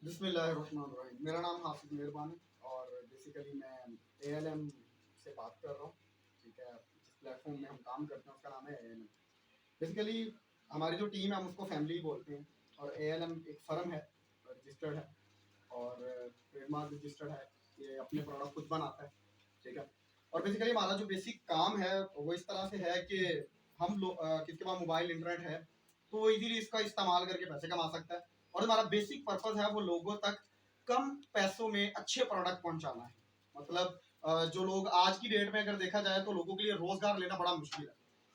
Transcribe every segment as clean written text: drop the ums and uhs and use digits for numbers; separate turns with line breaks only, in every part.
बिस्मिल्लाहिर्रहमानिर्रहीम। मेरा नाम हाफिज मेहरबान है और बेसिकली मैं एएलएम से बात कर रहा हूँ। ठीक है, जिस प्लेटफॉर्म में हम काम करते हैं उसका नाम है एएलएम। बेसिकली हमारी जो टीम है हम उसको फैमिली बोलते हैं और एएलएम एक फर्म है, रजिस्टर्ड है और ट्रेडमार्क रजिस्टर्ड है। ये अपने प्रोडक्ट खुद बनाता है। ठीक है, और बेसिकली हमारा जो बेसिक काम है वो इस तरह से है कि हम लोग किसके पास मोबाइल इंटरनेट है तो वो इजीली इसका इस्तेमाल करके पैसे कमा सकता है। और हमारा बेसिक पर्पस है वो लोगों तक कम पैसों में अच्छे प्रोडक्ट पहुंचाना है। मतलब जो लोग आज की डेट में अगर देखा जाए तो लोगों के लिए रोजगार लेना बड़ा मुश्किल है,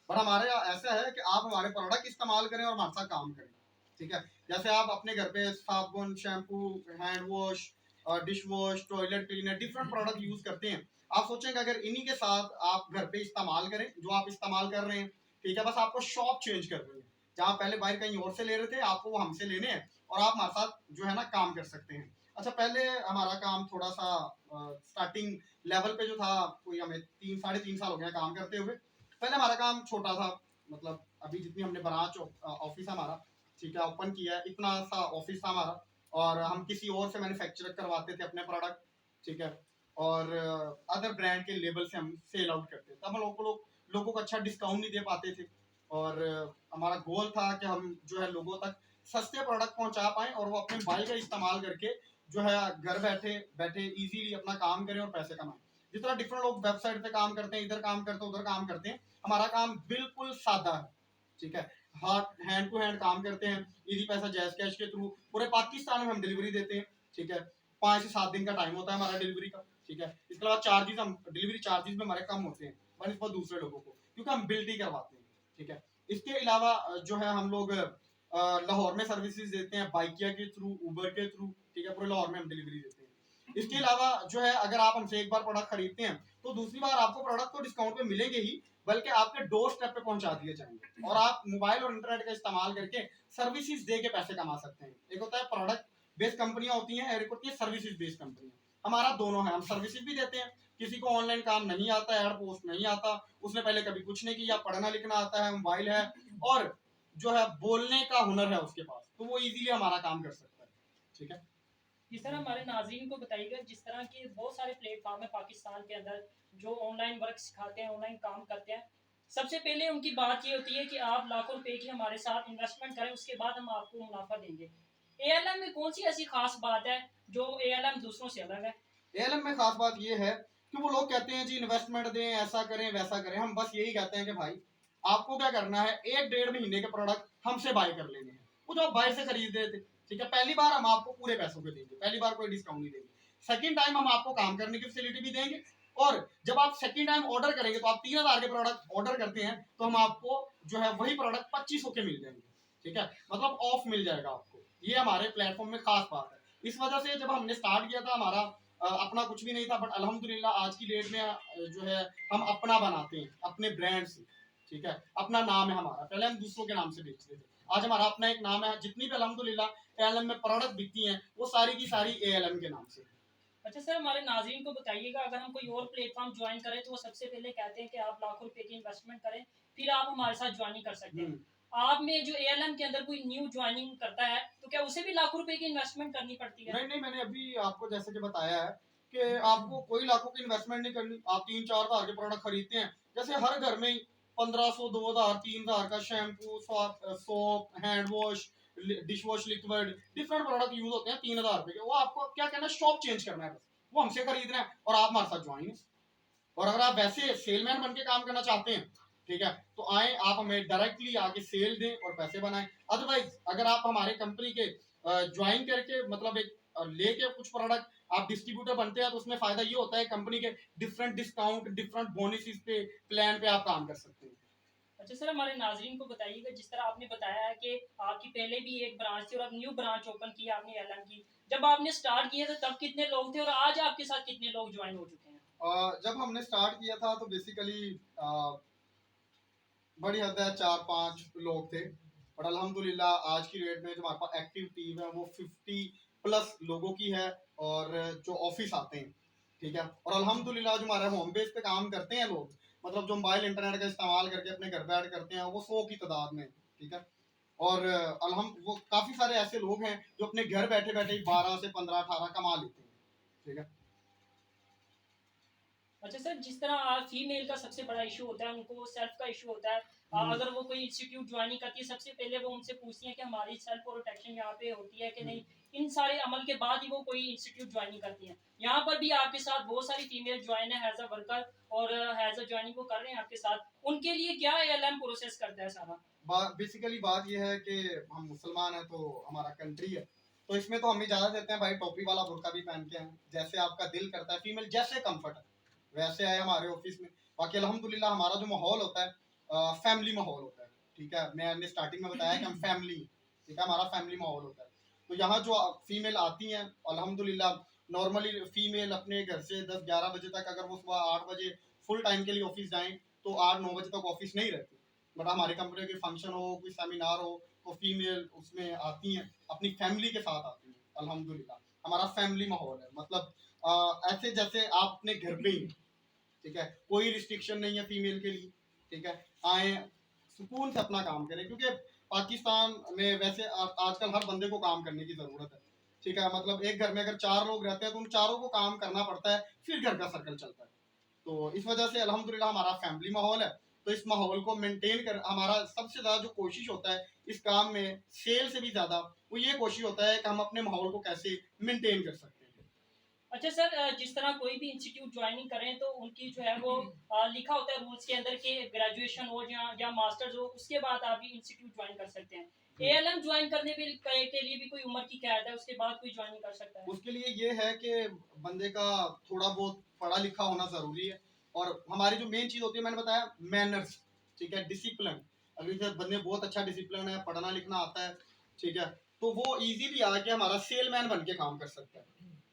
पर हमारे यहाँ ऐसा है कि आप हमारे प्रोडक्ट इस्तेमाल करें और हमारे साथ काम करें। ठीक है, जैसे आप अपने घर पे साबुन, shampoo, hand wash, dish wash, toilet cleaner, different product use करते हैं। आप सोचेंगे अगर इन्हीं के साथ आप घर पे इस्तेमाल करें जो आप इस्तेमाल कर रहे हैं, ठीक है, बस आपको शॉप चेंज करनी है। जहाँ पहले बाहर कहीं और से ले रहे थे आपको वो हमसे लेने हैं और आप हमारे साथ जो है ना काम कर सकते हैं। अच्छा, पहले हमारा काम थोड़ा सा स्टार्टिंग लेवल पे जो था, कोई हमें 3 साढ़े 3 साल हो गया काम करते हुए। पहले हमारा काम छोटा था, मतलब अभी जितनी हमने ब्रांच ऑफिस हमारा, ठीक है, ओपन किया है, इतना सा ऑफिस था हमारा और हम किसी और से मैन्युफैक्चर करवाते थे अपने प्रोडक्ट। ठीक है, और अदर ब्रांड के लेबल से हम सेल आउट करते थे। तब हम लोगों को अच्छा डिस्काउंट नहीं दे पाते थे और हमारा गोल था कि हम जो है लोगों तक सस्ते प्रोडक्ट पहुंचा पाएं और वो अपने मोबाइल का इस्तेमाल करके जो है घर बैठे बैठे इजीली अपना काम करें और पैसे कमाएं। जिस तरह डिफरेंट लोग वेबसाइट पे काम करते हैं, इधर काम करते हैं, उधर काम करते हैं, हमारा काम बिल्कुल सादा है। ठीक है, हाथ हैंड टू हैंड काम करते हैं, इजी पैसा जैस कैश के थ्रू पूरे पाकिस्तान में हम डिलीवरी देते हैं। ठीक है, 5 से 7 दिन का टाइम होता है हमारा डिलीवरी का। ठीक है, इसके अलावा चार्जेस, हम डिलीवरी चार्जेस में हमारे कम होते हैं बनस्पत दूसरे लोगों को, क्योंकि हम बिल्ड ही करवाते हैं। ठीक है, इसके अलावा जो है हम लोग लाहौर में सर्विसेज देते हैं, बाइकिया के थ्रू, उबर के थ्रू। ठीक है, पूरे लाहौर में हम डिलीवरी देते हैं। इसके अलावा जो है अगर आप हमसे एक बार प्रोडक्ट खरीदते हैं तो दूसरी बार आपको प्रोडक्ट तो डिस्काउंट पे मिलेंगे ही, बल्कि आपके डोर स्टेप पे पहुंचा दिए जाएंगे और आप मोबाइल और इंटरनेट का इस्तेमाल करके सर्विसेज दे के पैसे कमा सकते हैं। एक होता है प्रोडक्ट बेस्ड कंपनियां होती हैं और एक होती है सर्विसेज बेस्ड कंपनियां। हमारा दोनों है, हम सर्विसेज भी देते हैं। किसी को ऑनलाइन काम नहीं आता, एड पोस्ट नहीं आता, उसने पहले कभी कुछ नहीं किया, पढ़ना लिखना आता है, मोबाइल है और जो है बोलने का हुनर है उसके पास, तो वो इजीली हमारा काम कर सकता है। ठीक है,
जिस तरह हमारे नाज़रीन को बताइएगा, जिस तरह के बहुत सारे प्लेटफॉर्म है पाकिस्तान के अंदर जो ऑनलाइन वर्क सिखाते हैं, ऑनलाइन काम करते हैं। सबसे पहले उनकी बात ये होती है कि आप लाखों रुपए की हमारे साथ इन्वेस्टमेंट करें, उसके बाद हम आपको मुनाफा देंगे। एएलएम में कौन सी ऐसी खास बात है जो एएलएम दूसरों से अलग है?
एएलएम में खास बात ये है कि वो लोग कहते हैं जी इन्वेस्टमेंट दें, ऐसा करें वैसा करें। हम बस यही कहते हैं कि भाई आपको क्या करना है, 1 डेढ़ महीने के प्रोडक्ट हमसे बाय कर लेने हैं, वो जो आप बाहर से खरीद रहे थे। ठीक है, पहली बार हम आपको पूरे पैसों के देंगे, पहली बार कोई डिस्काउंट नहीं देंगे। सेकंड टाइम हम आपको काम करने की फैसिलिटी भी देंगे और जब आप सेकंड टाइम ऑर्डर करेंगे तो आप 3,000 के प्रोडक्ट ऑर्डर करते हैं तो हम आपको जो है वही प्रोडक्ट 2500 के मिल जाएंगे। ठीक है, मतलब ऑफ मिल जाएगा आपको। ये हमारे प्लेटफॉर्म में खास बात है। इस वजह से जब हमने स्टार्ट किया था, हमारा अपना कुछ भी नहीं था, बट अल्हम्दुलिल्लाह आज की डेट में जो है हम अपना बनाते हैं अपने ब्रांड से। ठीक है, अपना नाम है हमारा, पहले हम दूसरों के नाम से बेचते थे, आज हमारा अपना एक नाम है। जितनी भी अल्हम्दुलिल्लाह एएलएम में प्रोडक्ट बिकती हैं वो सारी की सारी एएलएम के नाम से।
अच्छा सर, हमारे नाज़रीन को बताइएगा, अगर हम कोई और प्लेटफॉर्म ज्वाइन करें तो वो सबसे पहले कहते हैं कि आप लाखों रुपए की इन्वेस्टमेंट करें, फिर आप हमारे साथ ज्वाइनिंग कर सकते हैं। आप में जो एएलएम के अंदर कोई न्यू ज्वाइनिंग करता है तो क्या उसे भी लाखों रुपए की इन्वेस्टमेंट करनी पड़ती है?
नहीं नहीं, मैंने अभी आपको जैसे कि बताया है कि आपको कोई लाखों की इन्वेस्टमेंट नहीं करनी। आप 3-4 हजार के प्रोडक्ट खरीदते हैं, जैसे हर घर में 1500, 2,000, 3,000 का shampoo, soap, hand wash, dish wash liquid, different product use होते हैं 3,000 रुपए के। वो आपको क्या करना है, शॉप चेंज करना है, बस वो हमसे खरीदना है और आप हमारे साथ ज्वाइन है। और अगर आप वैसे सेलमैन बन के काम करना चाहते हैं, ठीक है, तो आए आप हमें डायरेक्टली आके सेल दें और पैसे बनाएं। अदरवाइज अगर आप हमारे कंपनी के ज्वाइन करके मतलब एक लेके कुछ प्रोडक्ट आप डिस्ट्रीब्यूटर बनते हैं तो उसमें फायदा ये होता है कंपनी के डिफरेंट डिस्काउंट, डिफरेंट बोनसेस पे, प्लान पे आप काम कर सकते हैं।
अच्छा सर, हमारे नाज़रीन को बताइएगा, जिस तरह आपने बताया है कि आपकी पहले भी एक ब्रांच थी और अब न्यू ब्रांच ओपन की आपने एएलएम की। जब आपने स्टार्ट किया था तब कितने लोग थे और आज आपके साथ कितने लोग ज्वाइन हो चुके हैं?
जब हमने स्टार्ट किया था तो बेसिकली बड़ी हद है 4-5 लोग थे, और अल्हम्दुलिल्लाह आज की डेट में जो हमारे पास एक्टिव टीम है वो 50+ लोगों की है और जो ऑफिस आते हैं। ठीक है, और अल्हम्दुलिल्लाह जो हमारे होम बेस पे काम करते हैं लोग, मतलब जो मोबाइल इंटरनेट का इस्तेमाल करके अपने घर बैठ करते हैं, वो 100 की तादाद में। ठीक है, और वो काफ़ी सारे ऐसे लोग हैं जो अपने घर बैठे बैठे ही 12 से 15 18 कमा लेते हैं, ठीक है।
अच्छा सर, जिस तरह फीमेल का सबसे बड़ा इशू होता है, उनको सेल्फ का इशू होता है। अगर वो कोई इंस्टीट्यूट ज्वाइनिंग करती है, सबसे पहले वो उनसे पूछती हैं कि हमारी सेल्फ प्रोटेक्शन यहाँ पे होती है कि नहीं। इन सारे अमल के बाद ही वो कोई इंस्टीट्यूट ज्वाइनिंग करती हैं। यहाँ पर भी आपके साथ बहुत सारी फीमेल ज्वाइन है एज अ वर्कर, और एज अ ज्वाइनिंग वो कर रहे हैं आपके साथ। उनके लिए क्या ALM प्रोसेस करता है सारा?
बेसिकली बात यह है कि हम मुसलमान हैं तो हमारा कंट्री है, तो इसमें तो हम इजाज़त देते हैं भाई टोपी वाला बुर्का भी पहन के हैं, जैसे आपका दिल करता है, फीमेल जैसे कंफर्ट है वैसे आए हमारे ऑफिस में। बाकी अल्हम्दुलिल्लाह हमारा जो माहौल होता है फैमिली माहौल होता है, ठीक है। मैंने स्टार्टिंग में बताया कि हम फैमिली, ठीक है, हमारा फैमिली माहौल होता है। तो यहाँ जो फीमेल आती हैं अल्हम्दुलिल्लाह, नॉर्मली फीमेल अपने घर से 10-11 बजे तक, अगर वो सुबह 8 बजे फुल टाइम के लिए ऑफिस जाएं तो 8-9 बजे तक ऑफिस नहीं रहती। बट हमारी कंपनी के फंक्शन हो, कोई सेमिनार हो, तो फीमेल उसमें आती हैं, अपनी फैमिली के साथ आती हैं अल्हम्दुलिल्लाह। हमारा फैमिली माहौल है, मतलब ऐसे जैसे आप अपने घर पे ही, ठीक है, कोई रिस्ट्रिक्शन नहीं है फीमेल के लिए, ठीक है। आए सुकून से अपना काम करें, क्योंकि पाकिस्तान में वैसे आजकल हर बंदे को काम करने की ज़रूरत है, ठीक है। मतलब एक घर में अगर 4 लोग रहते हैं तो उन चारों को काम करना पड़ता है, फिर घर का सर्कल चलता है। तो इस वजह से अल्हम्दुलिल्लाह हमारा फैमिली माहौल है। तो इस माहौल को मेंटेन कर हमारा सबसे ज़्यादा जो कोशिश होता है इस काम में, सेल से भी ज़्यादा वो ये कोशिश होता है कि हम अपने माहौल को कैसे मेंटेन कर सकते हैं।
अच्छा सर, जिस तरह कोई भी इंस्टीट्यूट ज्वाइनिंग करें तो उनकी जो है वो लिखा होता है रूल्स के अंदर कि ग्रेजुएशन हो या मास्टर्स हो, उसके बाद आप भी इंस्टीट्यूट ज्वाइन कर सकते हैं। ALM ज्वाइन करने के लिए भी कोई उम्र की कैद है, उसके बाद कोई ज्वाइनिंग कर सकता है?
उसके लिए ये है कि बंदे का थोड़ा बहुत पढ़ा लिखा होना ज़रूरी है, और हमारी जो मेन चीज़ होती है मैंने बताया मैनर्स, ठीक है, डिसिप्लिन। अगर जैसे बंदे बहुत अच्छा डिसिप्लिन है, पढ़ना लिखना आता है, ठीक है, तो वो इजीली आके हमारा सेलमैन बन के काम कर सकता है,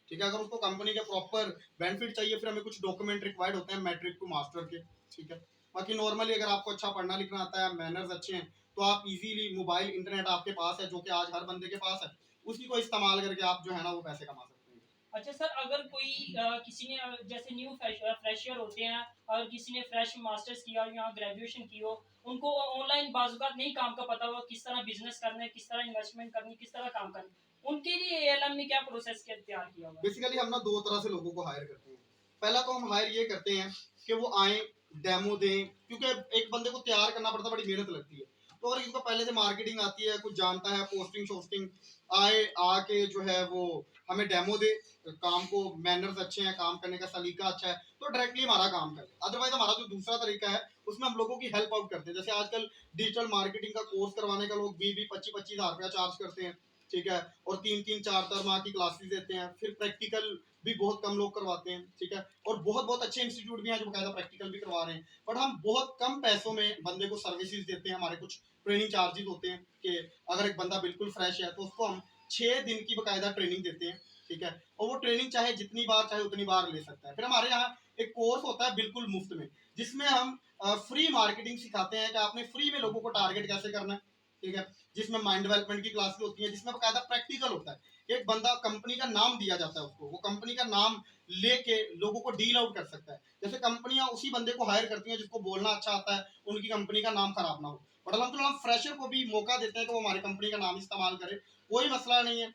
ठीक है। अगर उसको कंपनी के प्रॉपर बेनिफिट चाहिए, फिर हमें कुछ डॉक्यूमेंट रिक्वायर्ड होते हैं मैट्रिक टू मास्टर के, ठीक है। बाकी नॉर्मली अगर आपको अच्छा पढ़ना लिखना आता है, मैनर्स अच्छे हैं, तो आप इजीली मोबाइल इंटरनेट आपके पास है, जो कि आज हर बंदे के पास है, उसी को इस्तेमाल करके आप जो है ना वो पैसे कमा सकते हैं।
अच्छा सर, अगर कोई किसी ने जैसे न्यू फ्रेशर होते हैं, अगर किसी ने फ्रेश मास्टर्स किया या ग्रेजुएशन की हो, उनको ऑनलाइन बाजुकात नहीं काम का पता हुआ, किस तरह बिजनेस करना है, किस तरह इन्वेस्टमेंट करनी, किस तरह काम करना है, उनके लिए ALM ने क्या प्रोसेस तैयार किया हुआ है?
बेसिकली हम ना दो तरह से लोगों को हायर करते हैं। पहला तो हम हायर ये करते हैं कि वो आए, डेमो दें, क्योंकि एक बंदे को तैयार करना पड़ता है, बड़ी मेहनत लगती है। तो अगर इनको पहले से मार्केटिंग आती है, कुछ जानता है, पोस्टिंग शोस्टिंग, आए आके जो है वो हमें डेमो दे, काम को, मैनर्स अच्छे हैं, काम करने का सलीका अच्छा है, तो डायरेक्टली हमारा काम करे। अदरवाइज हमारा जो दूसरा तरीका है उसमें हम लोगों की हेल्प आउट करते हैं। जैसे आजकल डिजिटल मार्केटिंग का कोर्स करवाने का लोग 20-25 हज़ार रुपया चार्ज करते हैं, ठीक है, और 3-3 4-4 माह की क्लासेस देते हैं, फिर प्रैक्टिकल भी बहुत कम लोग करवाते हैं, ठीक है। और बहुत बहुत अच्छे इंस्टीट्यूट भी हैं जो बकायदा प्रैक्टिकल भी करवा रहे हैं, बट हम बहुत कम पैसों में बंदे को सर्विसेज देते हैं। हमारे कुछ ट्रेनिंग चार्जेस होते हैं कि अगर एक बंदा बिल्कुल फ्रेश है तो उसको हम 6 दिन की बकायदा ट्रेनिंग देते हैं, ठीक है। और वो ट्रेनिंग चाहे जितनी बार चाहे उतनी बार ले सकता है। फिर हमारे यहाँ एक कोर्स होता है बिल्कुल मुफ्त में, जिसमें हम फ्री मार्केटिंग सिखाते हैं कि आपने फ्री में लोगों को टारगेट कैसे करना है, ठीक है। जिसमें माइंड डेवलपमेंट की क्लासेस होती है, जिसमें बकायदा प्रैक्टिकल होता है। एक बंदा, कंपनी का नाम दिया जाता है उसको, वो कंपनी का नाम लेके लोगों को डील आउट कर सकता है। जैसे कंपनियां उसी बंदे को हायर करती हैं जिसको बोलना अच्छा आता है, उनकी कंपनी का नाम खराब ना हो। बट अलहमदुलिल्लाह हम फ्रेशर को भी मौका देते हैं कि वो हमारी कंपनी का नाम इस्तेमाल करे, कोई मसला नहीं है।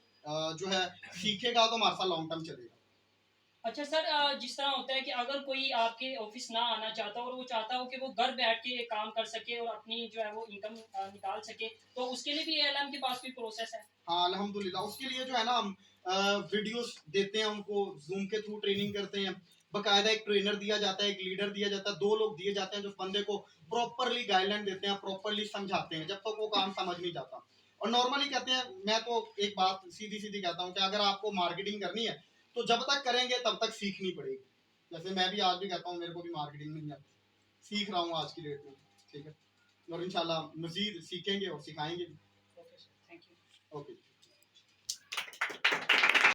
जो है सीखेगा तो हमारे साथ लॉन्ग टर्म चलेगा।
अच्छा सर, जिस तरह होता है कि अगर कोई आपके ऑफिस ना आना चाहता और वो चाहता हो कि वो घर बैठ के काम कर सके और अपनी जो है वो इनकम निकाल सके, तो उसके लिए भी ALM के पास कोई प्रोसेस है?
हाँ अल्हम्दुलिल्लाह, उसके लिए जो है ना हम वीडियोस देते हैं उनको, जूम के थ्रू ट्रेनिंग करते हैं। बकायदा एक ट्रेनर दिया जाता है, एक लीडर दिया जाता है, 2 लोग दिए जाते हैं जो बंदे को प्रॉपरली गाइडलाइन देते हैं, प्रॉपरली समझाते हैं जब तक वो काम समझ नहीं जाता। और नॉर्मली कहते हैं, मैं तो एक बात सीधी सीधी कहता हूँ कि अगर आपको मार्केटिंग करनी है तो जब तक करेंगे तब तक सीखनी पड़ेगी। जैसे मैं भी आज भी कहता हूँ मेरे को भी मार्केटिंग नहीं आती, सीख रहा हूँ आज की डेट में, ठीक है। और इंशाल्लाह मजीद सीखेंगे और सिखाएंगे भी।
Okay sir, thank you.
Okay.